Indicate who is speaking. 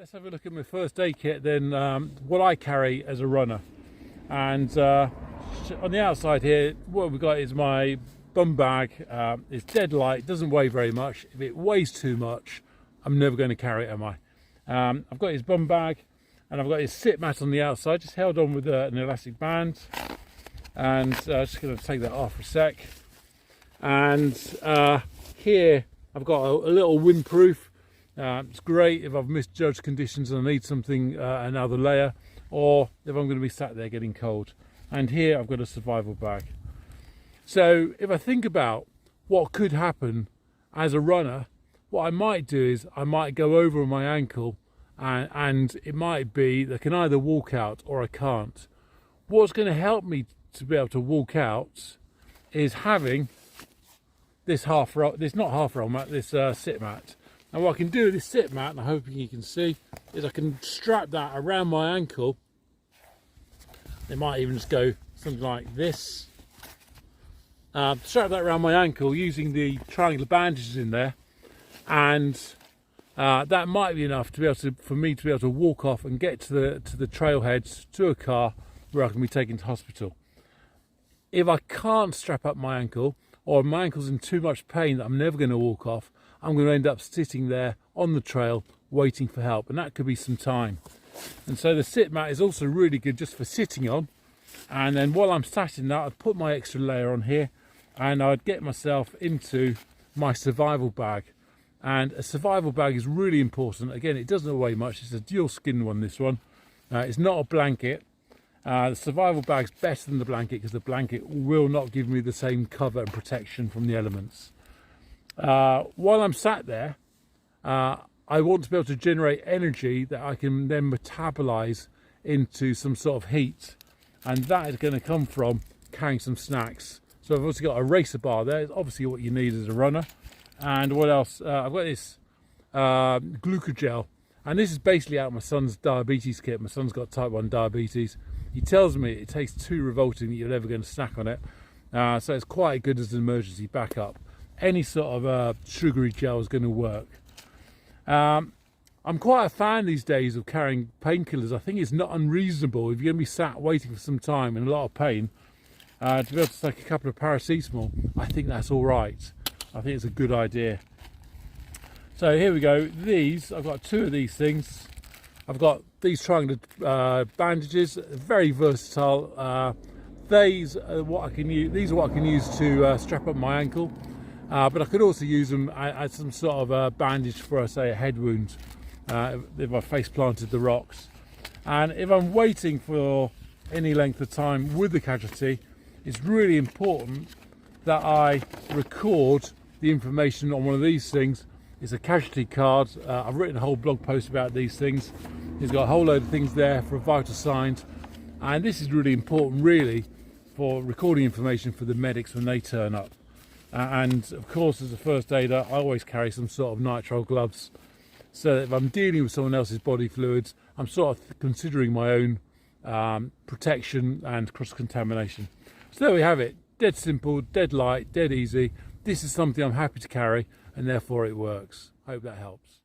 Speaker 1: Let's have a look at my first aid kit then, what I carry as a runner. And on the outside here, what we've got is my bum bag. It's dead light, doesn't weigh very much. If it weighs too much, I'm never going to carry it, am I? I've got his bum bag, and I've got his sit mat on the outside, just held on with an elastic band. And just going to take that off for a sec. And here I've got a little windproof. It's great if I've misjudged conditions and I need something, another layer, or if I'm going to be sat there getting cold. And here I've got a survival bag. So if I think about what could happen as a runner, what I might do is I might go over my ankle, and it might be that I can either walk out or I can't. What's going to help me to be able to walk out is having this sit mat. And what I can do with this sit mat, and I'm hoping you can see, is I can strap that around my ankle. It might even just go something like this. Strap that around my ankle using the triangular bandages in there, and that might be enough to be able for me to be able to walk off and get to the trailheads, to a car where I can be taken to hospital. If I can't strap up my ankle, or my ankle's in too much pain that I'm never going to walk off, I'm going to end up sitting there on the trail waiting for help, and that could be some time. And so the sit mat is also really good just for sitting on, and then while I'm sat in that, I'd put my extra layer on here, and I'd get myself into my survival bag. And a survival bag is really important. Again, it doesn't weigh much. It's a dual skin one, this one. It's not a blanket. The survival bag's better than the blanket because the blanket will not give me the same cover and protection from the elements. While I'm sat there, I want to be able to generate energy that I can then metabolize into some sort of heat, and that is going to come from carrying some snacks. So I've also got a racer bar there. It's obviously what you need as a runner. And what else? I've got this glucogel, and this is basically out of my son's diabetes kit. My son's got type 1 diabetes. He tells me it tastes too revolting that you're never going to snack on it, so it's quite good as an emergency backup. Any sort of sugary gel is going to work. I'm quite a fan these days of carrying painkillers. I think it's not unreasonable if you're going to be sat waiting for some time in a lot of pain to be able to take a couple of paracetamol. I think that's all right. I think it's a good idea. So here we go. I've got two of these things. I've got these triangular bandages, very versatile. These are what I can use to strap up my ankle. But I could also use them as some sort of bandage for, say, a head wound, if I face planted the rocks. And if I'm waiting for any length of time with the casualty, it's really important that I record the information on one of these things. It's a casualty card. I've written a whole blog post about these things. It's got a whole load of things there for vital signs, and this is really important, really, for recording information for the medics when they turn up. And of course, as a first aider, I always carry some sort of nitrile gloves, so that if I'm dealing with someone else's body fluids, I'm sort of considering my own protection and cross-contamination. So there we have it. Dead simple, dead light, dead easy. This is something I'm happy to carry, and therefore it works. Hope that helps.